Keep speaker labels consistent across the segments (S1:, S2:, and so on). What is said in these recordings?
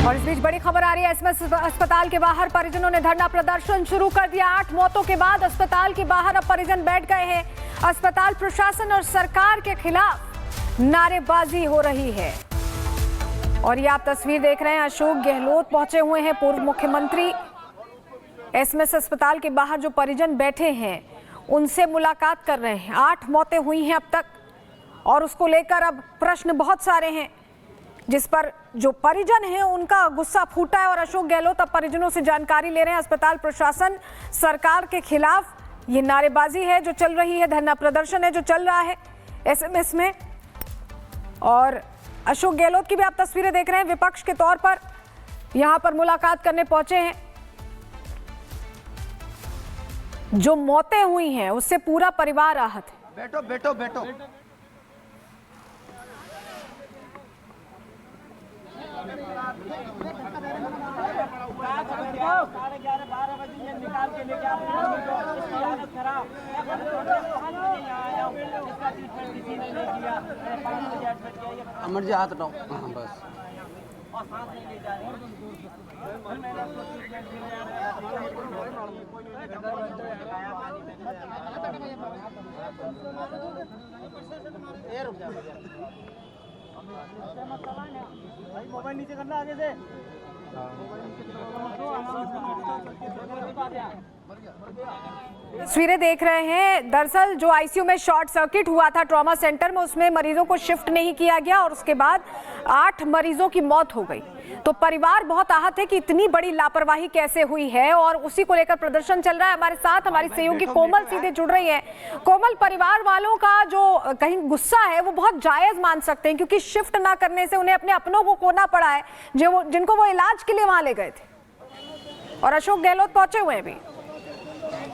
S1: और इस बीच बड़ी खबर आ रही है, एसएमएस अस्पताल के बाहर परिजनों ने धरना प्रदर्शन शुरू कर दिया। 8 मौतों के बाद अस्पताल के बाहर अब परिजन बैठ गए हैं। अस्पताल प्रशासन और सरकार के खिलाफ नारेबाजी हो रही है। और ये आप तस्वीर देख रहे हैं, अशोक गहलोत पहुंचे हुए हैं, पूर्व मुख्यमंत्री। एसएमएस अस्पताल के बाहर जो परिजन बैठे हैं उनसे मुलाकात कर रहे हैं। 8 मौतें हुई हैं अब तक और उसको लेकर अब प्रश्न बहुत सारे हैं, जिस पर जो परिजन हैं उनका गुस्सा फूटा है। और अशोक गहलोत अब परिजनों से जानकारी ले रहे हैं। अस्पताल प्रशासन सरकार के खिलाफ ये नारेबाजी है जो चल रही है, धरना प्रदर्शन है जो चल रहा है एसएमएस में। और अशोक गहलोत की भी आप तस्वीरें देख रहे हैं, विपक्ष के तौर पर यहां पर मुलाकात करने पहुंचे हैं। जो मौतें हुई हैं उससे पूरा परिवार आहत है।
S2: बैठो बैठो बैठो। अमर जी हाथ उठाओ। हाँ बस। मोबाइल नीचे करना आगे से।
S1: तस्वीरें देख रहे हैं, दरअसल जो आईसीयू में शॉर्ट सर्किट हुआ था ट्रॉमा सेंटर में, उसमें मरीजों को शिफ्ट नहीं किया गया और उसके बाद 8 मरीजों की मौत हो गई। तो परिवार बहुत आहत है कि इतनी बड़ी लापरवाही कैसे हुई है और उसी को लेकर प्रदर्शन चल रहा है। हमारे साथ हमारी सहयोगी कोमल सीधे जुड़ रही है। कोमल, परिवार वालों का जो कहीं गुस्सा है वो बहुत जायज मान सकते हैं, क्योंकि शिफ्ट ना करने से उन्हें अपने अपनों को खोना पड़ा है जिनको वो इलाज के लिए वहां ले गए थे। और अशोक गहलोत पहुंचे हुए हैं भी।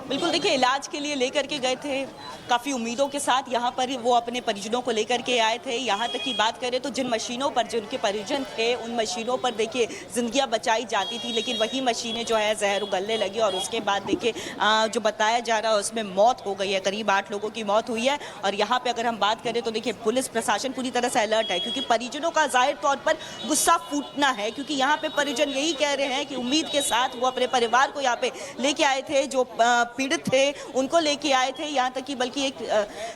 S3: बिल्कुल, देखिए इलाज के लिए लेकर के गए थे, काफ़ी उम्मीदों के साथ यहाँ पर वो अपने परिजनों को लेकर के आए थे। यहाँ तक की बात करें तो जिन मशीनों पर जिनके परिजन थे उन मशीनों पर देखिए जिंदगियाँ बचाई जाती थी, लेकिन वही मशीनें जो है जहर उगलने लगी और उसके बाद देखिए जो बताया जा रहा है उसमें मौत हो गई है। करीब 8 लोगों की मौत हुई है। और यहाँ पर अगर हम बात करें तो देखिए पुलिस प्रशासन पूरी तरह से अलर्ट है, क्योंकि परिजनों का जाहिर तौर पर गुस्सा फूटना है, क्योंकि यहाँ पे परिजन यही कह रहे हैं कि उम्मीद के साथ वो अपने परिवार को यहाँ पे लेके आए थे, जो पीड़ित थे उनको लेके आए थे। यहाँ तक कि बल्कि एक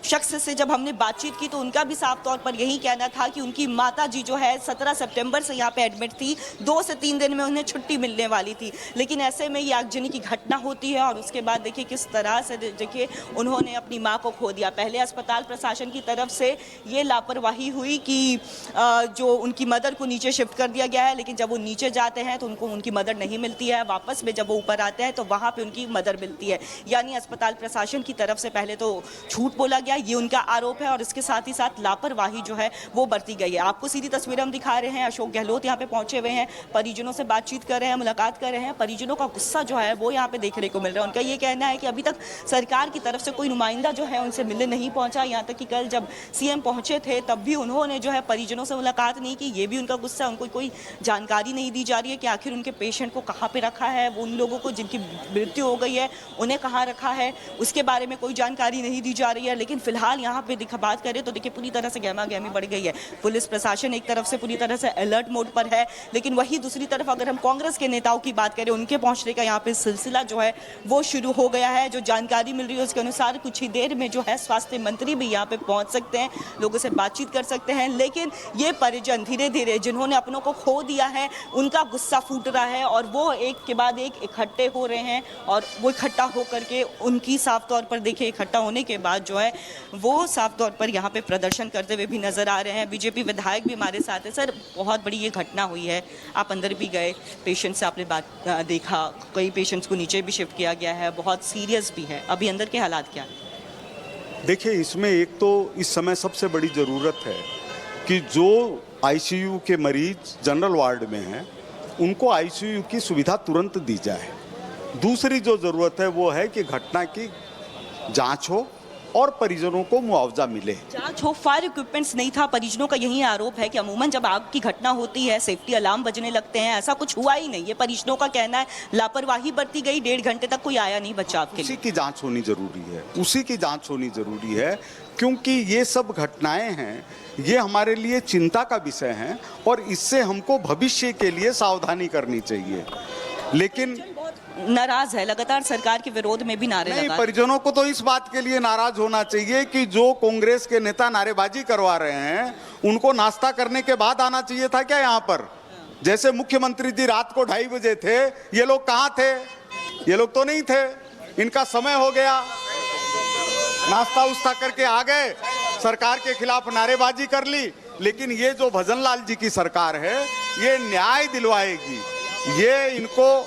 S3: शख्स से जब हमने बातचीत की तो उनका भी साफ तौर पर यही कहना था कि उनकी माता जी जो है 17 सितंबर से यहाँ पे एडमिट थी, 2 से 3 दिन में उन्हें छुट्टी मिलने वाली थी। लेकिन ऐसे में ये आगजनी की घटना होती है और उसके बाद देखिए किस तरह से देखिए उन्होंने अपनी माँ को खो दिया। पहले अस्पताल प्रशासन की तरफ से ये लापरवाही हुई कि जो उनकी मदर को नीचे शिफ्ट कर दिया गया है, लेकिन जब वो नीचे जाते हैं तो उनको उनकी मदर नहीं मिलती है। वापस में जब वो ऊपर आते हैं तो वहाँ पर उनकी मदर मिलती है। यानी अस्पताल प्रशासन की तरफ से पहले तो झूठ बोला गया, ये उनका आरोप है, और इसके साथ ही साथ लापरवाही जो है वो बरती गई है। आपको सीधी तस्वीरें हम दिखा रहे हैं। अशोक गहलोत यहाँ पे पहुंचे हुए हैं, परिजनों से बातचीत कर रहे हैं, मुलाकात कर रहे हैं। परिजनों का गुस्सा जो है वो यहाँ पे देखने को मिल रहा है। उनका ये कहना है कि अभी तक सरकार की तरफ से कोई नुमाइंदा जो है उनसे मिलने नहीं पहुंचा। यहाँ तक कि कल जब सीएम पहुंचे थे तब भी उन्होंने जो है परिजनों से मुलाकात नहीं की। ये भी उनका गुस्सा है, उनको कोई जानकारी नहीं दी जा रही है कि आखिर उनके पेशेंट को कहाँ पे रखा है, वो उन लोगों को जिनकी मृत्यु हो गई है उन्हें कहाँ रखा है, उसके बारे में कोई जानकारी नहीं दी जा रही है। लेकिन फिलहाल यहाँ पे बात करें तो देखिए पूरी तरह से गहमा गहमी बढ़ गई है। पुलिस प्रशासन एक तरफ से पूरी तरह से अलर्ट मोड पर है, लेकिन वही दूसरी तरफ अगर हम कांग्रेस के नेताओं की बात करें, उनके पहुंचने का यहाँ पे सिलसिला जो है वो शुरू हो गया है। जो जानकारी मिल रही है उसके अनुसार कुछ ही देर में जो है स्वास्थ्य मंत्री भी यहाँ पे पहुंच सकते हैं, लोगों से बातचीत कर सकते हैं। लेकिन ये परिजन धीरे धीरे जिन्होंने अपनों को खो दिया है उनका गुस्सा फूट रहा है और वो एक के बाद एक इकट्ठे हो रहे हैं। और वो इकट्ठा होकर के उनकी साफ तौर पर देखिए इकट्ठा होने के बाद जो है वो साफ तौर पर यहाँ पे प्रदर्शन करते हुए भी नजर आ रहे हैं। बीजेपी विधायक भी हमारे साथ है। सर, बहुत बड़ी ये घटना हुई है, आप अंदर भी गए, पेशेंट से आपने बात देखा, कई पेशेंट्स को नीचे भी शिफ्ट किया गया है, बहुत सीरियस भी है, अभी अंदर के हालात क्या है?
S4: देखिए, इसमें एक तो इस समय सबसे बड़ी ज़रूरत है कि जो आईसीयू के मरीज जनरल वार्ड में हैं उनको आईसीयू की सुविधा तुरंत दी जाए। दूसरी जो ज़रूरत है वो है कि घटना की जांच हो और परिजनों को मुआवजा मिले।
S3: जांच हो, फायर इक्विपमेंट्स नहीं था, परिजनों का यही आरोप है कि अमूमन जब आग की घटना होती है सेफ्टी अलार्म बजने लगते हैं, ऐसा कुछ हुआ ही नहीं। ये परिजनों का कहना है, लापरवाही बरती गई, 1.5 घंटे तक कोई आया नहीं बचाव के लिए।
S4: उसी की जांच होनी जरूरी है, उसी की जांच होनी जरूरी है क्योंकि ये सब घटनाएं हैं, ये हमारे लिए चिंता का विषय हैं और इससे हमको भविष्य के लिए सावधानी करनी चाहिए। लेकिन
S3: नाराज है, लगातार सरकार के विरोध में भी नारे
S4: नहीं,
S3: लगा।
S4: परिजनों को तो इस बात के लिए नाराज होना चाहिए कि जो कांग्रेस के नेता नारेबाजी करवा रहे हैं उनको नाश्ता करने के बाद आना चाहिए था क्या यहाँ पर? जैसे मुख्यमंत्री जी रात को 2:30 बजे थे, ये लोग कहाँ थे? ये लोग तो नहीं थे, इनका समय हो गया, नाश्ता उस्ता करके आ गए, सरकार के खिलाफ नारेबाजी कर ली। लेकिन ये जो भजन लाल जी की सरकार है ये न्याय दिलवाएगी। ये इनको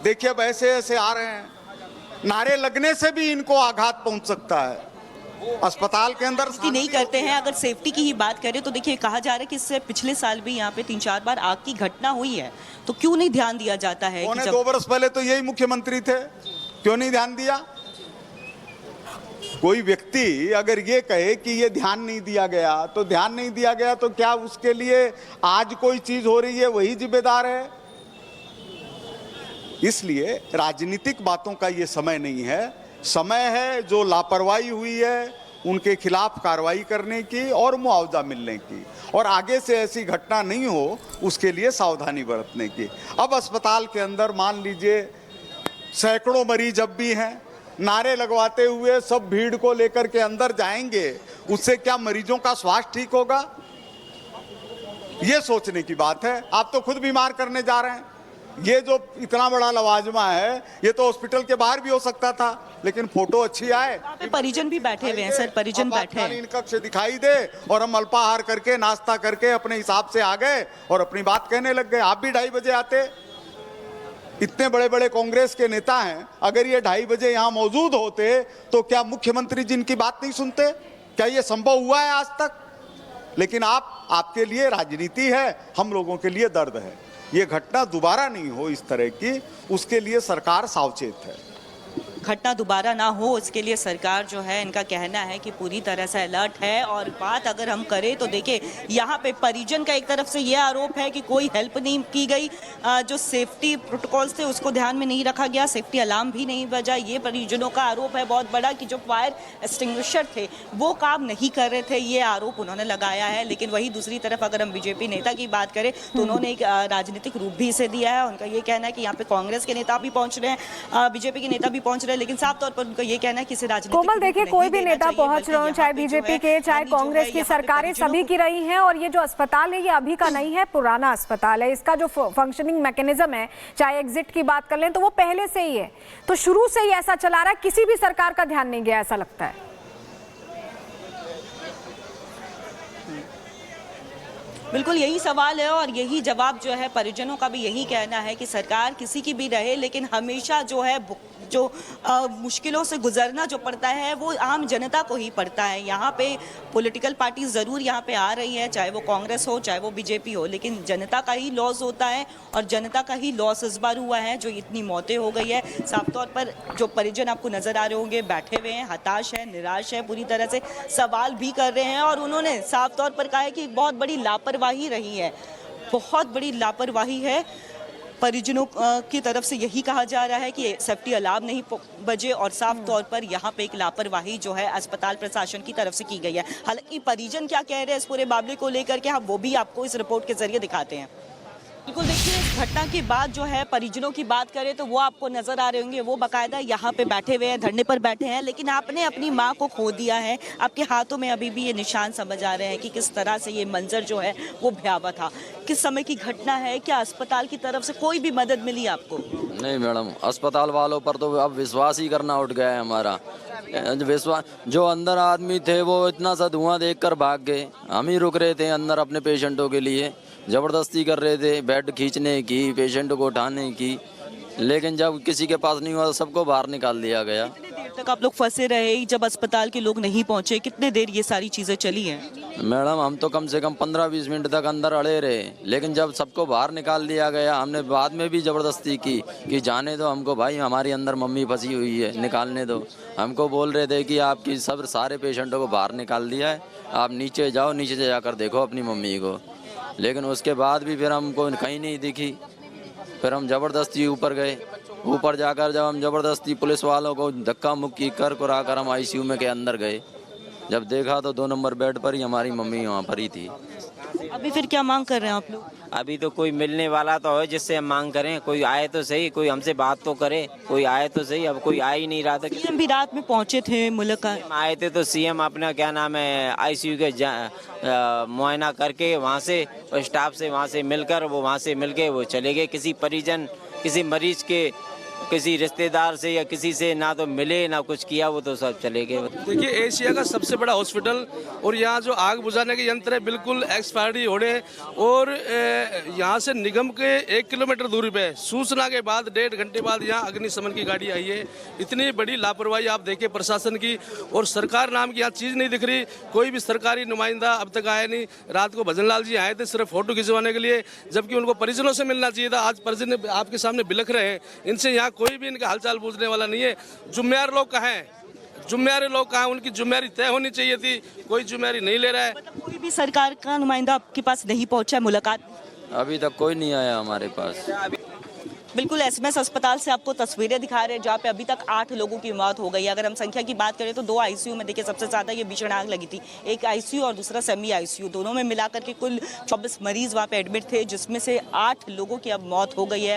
S4: देखिए अब ऐसे ऐसे आ रहे हैं, नारे लगने से भी इनको आघात पहुंच सकता है। अस्पताल के अंदर
S3: नहीं करते हैं। अगर सेफ्टी की ही बात करें तो देखिए कहा जा रहा है कि इससे पिछले साल भी यहाँ पे 3-4 बार आग की घटना हुई है, तो क्यों नहीं ध्यान दिया जाता है?
S4: कि 2 वर्ष पहले तो यही मुख्यमंत्री थे, क्यों नहीं ध्यान दिया? कोई व्यक्ति अगर ये कहे कि ये ध्यान नहीं दिया गया तो ध्यान नहीं दिया गया, तो क्या उसके लिए आज कोई चीज हो रही है वही जिम्मेदार है? इसलिए राजनीतिक बातों का ये समय नहीं है। समय है जो लापरवाही हुई है उनके खिलाफ कार्रवाई करने की और मुआवजा मिलने की, और आगे से ऐसी घटना नहीं हो उसके लिए सावधानी बरतने की। अब अस्पताल के अंदर मान लीजिए सैकड़ों मरीज अब भी हैं, नारे लगवाते हुए सब भीड़ को लेकर के अंदर जाएंगे, उससे क्या मरीजों का स्वास्थ्य ठीक होगा? ये सोचने की बात है। आप तो खुद बीमार करने जा रहे हैं। ये जो इतना बड़ा लवाजमा है ये तो हॉस्पिटल के बाहर भी हो सकता था, लेकिन फोटो अच्छी आए।
S3: परिजन भी बैठे हुए हैं सर, परिजन बैठे हैं।
S4: इन कक्ष दिखाई दे और हम अल्पाहार करके नाश्ता करके अपने हिसाब से आ गए और अपनी बात कहने लग गए। आप भी 2:30 बजे आते। इतने बड़े बड़े कांग्रेस के नेता हैं, अगर ये 2:30 बजे यहाँ मौजूद होते तो क्या मुख्यमंत्री जी इनकी बात नहीं सुनते? क्या ये संभव हुआ है आज तक? लेकिन आपके लिए राजनीति है, हम लोगों के लिए दर्द है। ये घटना दोबारा नहीं हो इस तरह की, उसके लिए सरकार सावचेत है।
S3: घटना दोबारा ना हो इसके लिए सरकार जो है, इनका कहना है कि पूरी तरह से अलर्ट है। और बात अगर हम करें तो देखिए यहाँ पे परिजन का एक तरफ से ये आरोप है कि कोई हेल्प नहीं की गई, जो सेफ्टी प्रोटोकॉल्स थे उसको ध्यान में नहीं रखा गया, सेफ्टी अलार्म भी नहीं बजा। ये परिजनों का आरोप है बहुत बड़ा कि जो फायर एक्सटिंग्विशर थे वो काम नहीं कर रहे थे, ये आरोप उन्होंने लगाया है। लेकिन वही दूसरी तरफ अगर हम बीजेपी नेता की बात करें तो उन्होंने एक राजनीतिक रूप भी इसे दिया है। उनका ये कहना है कि यहाँ पे कांग्रेस के नेता भी पहुंच रहे हैं, बीजेपी के नेता भी पहुंच रहे हैं, लेकिन साफ तौर पर उनका ये कहना है कि इसे राजनीतिक
S1: कोमल देखिए कोई भी नेता पहुंच रहे हो, चाहे बीजेपी के चाहे कांग्रेस की सरकारें सभी की रही हैं। और ये जो अस्पताल है ये अभी का नहीं है, पुराना अस्पताल है। इसका जो फंक्शनिंग मैकेनिज्म है, चाहे एग्जिट की बात कर लें तो वो पहले से ही है, तो शुरू से ही ऐसा चला रहा है, किसी भी सरकार का ध्यान नहीं गया ऐसा लगता है।
S3: बिल्कुल यही सवाल है और यही जवाब जो है परिजनों का भी यही कहना है कि सरकार किसी की भी रहे, लेकिन हमेशा जो है जो मुश्किलों से गुजरना जो पड़ता है वो आम जनता को ही पड़ता है। यहाँ पे पॉलिटिकल पार्टी ज़रूर यहाँ पे आ रही है, चाहे वो कांग्रेस हो चाहे वो बीजेपी हो, लेकिन जनता का ही लॉस होता है और जनता का ही लॉस इस बार हुआ है, जो इतनी मौतें हो गई है। साफ तौर पर जो परिजन आपको नज़र आ रहे होंगे बैठे हुए हैं, हताश है, निराश है, पूरी तरह से सवाल भी कर रहे हैं। और उन्होंने साफ तौर पर कहा है कि बहुत बड़ी लापरवाही रही है, बहुत बड़ी लापरवाही है। परिजनों की तरफ से यही कहा जा रहा है कि सेफ्टी अलार्म नहीं बजे और साफ तौर पर यहाँ पे एक लापरवाही जो है अस्पताल प्रशासन की तरफ से की गई है। हालांकि परिजन क्या कह रहे हैं इस पूरे मामले को लेकर के हम वो भी आपको इस रिपोर्ट के जरिए दिखाते हैं। बिल्कुल देखिए इस घटना के बाद जो है परिजनों की बात करें तो वो आपको नजर आ रहे होंगे, वो बाकायदा यहाँ पे बैठे हुए हैं, धरने पर बैठे हैं। लेकिन आपने अपनी माँ को खो दिया है, आपके हाथों में अभी भी ये निशान समझ आ रहे हैं कि किस तरह से ये मंजर जो है वो भयावह था। किस समय की घटना है, क्या अस्पताल की तरफ से कोई भी मदद मिली आपको?
S5: नहीं मैडम, अस्पताल वालों पर तो अब विश्वास ही करना उठ गया है हमारा। विश्वास, जो अंदर आदमी थे वो इतना सा धुआं देखकर भाग गए। हम ही रुक रहे थे अंदर अपने पेशेंटों के लिए, जबरदस्ती कर रहे थे बेड खींचने की, पेशेंट को उठाने की, लेकिन जब किसी के पास नहीं हुआ तो सबको बाहर निकाल दिया गया।
S3: कितने देर तक आप लोग फंसे रहे जब अस्पताल के लोग नहीं पहुंचे? कितने देर ये सारी चीजें चली हैं?
S5: मैडम हम तो कम से कम 15-20 मिनट तक अंदर अड़े रहे, लेकिन जब सबको बाहर निकाल दिया गया, हमने बाद में भी जबरदस्ती की कि जाने दो हमको, भाई हमारी अंदर मम्मी फंसी हुई है, निकालने दो। हमको बोल रहे थे कि आपकी सब सारे पेशेंटों को बाहर निकाल दिया है, आप नीचे जाओ, नीचे से जाकर देखो अपनी मम्मी को। लेकिन उसके बाद भी फिर हमको कहीं नहीं दिखी। फिर हम ज़बरदस्ती ऊपर गए, ऊपर जाकर जब हम ज़बरदस्ती पुलिस वालों को धक्का मुक्की कर हम आईसीयू में के अंदर गए, जब देखा तो 2 नंबर बेड पर ही हमारी मम्मी वहाँ पर ही थी।
S3: अभी फिर क्या मांग कर रहे हैं आप लोग?
S6: अभी तो कोई मिलने वाला तो है जिससे हम मांग करें, कोई आए तो सही, कोई हमसे बात तो करे, कोई आए तो सही। अब कोई आ ही नहीं रहा था।
S3: सीएम भी रात में पहुंचे थे मुलाकात।
S6: आए थे तो सीएम अपना क्या नाम है आईसीयू के मुआयना करके वहाँ से स्टाफ से वहाँ से मिलकर वो वहाँ से मिलके वो चले गए। किसी परिजन किसी मरीज के किसी रिश्तेदार से या किसी से ना तो मिले ना कुछ किया, वो तो सब चले गए।
S7: देखिए एशिया का सबसे बड़ा हॉस्पिटल और यहाँ जो आग बुझाने के यंत्र है बिल्कुल एक्सपायरी हो रहे और यहाँ से निगम के 1 किलोमीटर दूरी पे सूचना के बाद 1.5 घंटे बाद यहाँ अग्निशमन की गाड़ी आई है। इतनी बड़ी लापरवाही आप देखिए प्रशासन की, और सरकार नाम की यहाँ चीज़ नहीं दिख रही। कोई भी सरकारी नुमाइंदा अब तक आया नहीं। रात को भजन लाल जी आए थे सिर्फ फोटो खिंचवाने के लिए, जबकि उनको परिजनों से मिलना चाहिए था। आज परिजन आपके सामने बिलख रहे हैं, इनसे यहाँ कोई भी इनका हालचाल पूछने वाला नहीं है। जिम्मेदार लोग कहाँ हैं? जिम्मेदार लोग कहाँ? उनकी जिम्मेदारी तय होनी चाहिए थी, कोई जिम्मेदारी नहीं ले रहा है।
S3: मतलब कोई भी सरकार का नुमाइंदा आपके पास नहीं पहुंचा है मुलाकात?
S5: अभी तक कोई नहीं आया हमारे पास।
S3: बिल्कुल एसएमएस अस्पताल से आपको तस्वीरें दिखा रहे हैं जहाँ पे अभी तक 8 लोगों की मौत हो गई है। अगर हम संख्या की बात करें तो 2 आईसीयू में देखिए सबसे ज़्यादा ये भीषण आग लगी थी। एक आईसीयू और दूसरा सेमी आईसीयू, दोनों में मिलाकर के कुल 24 मरीज वहाँ पे एडमिट थे, जिसमें से 8 लोगों की अब मौत हो गई है।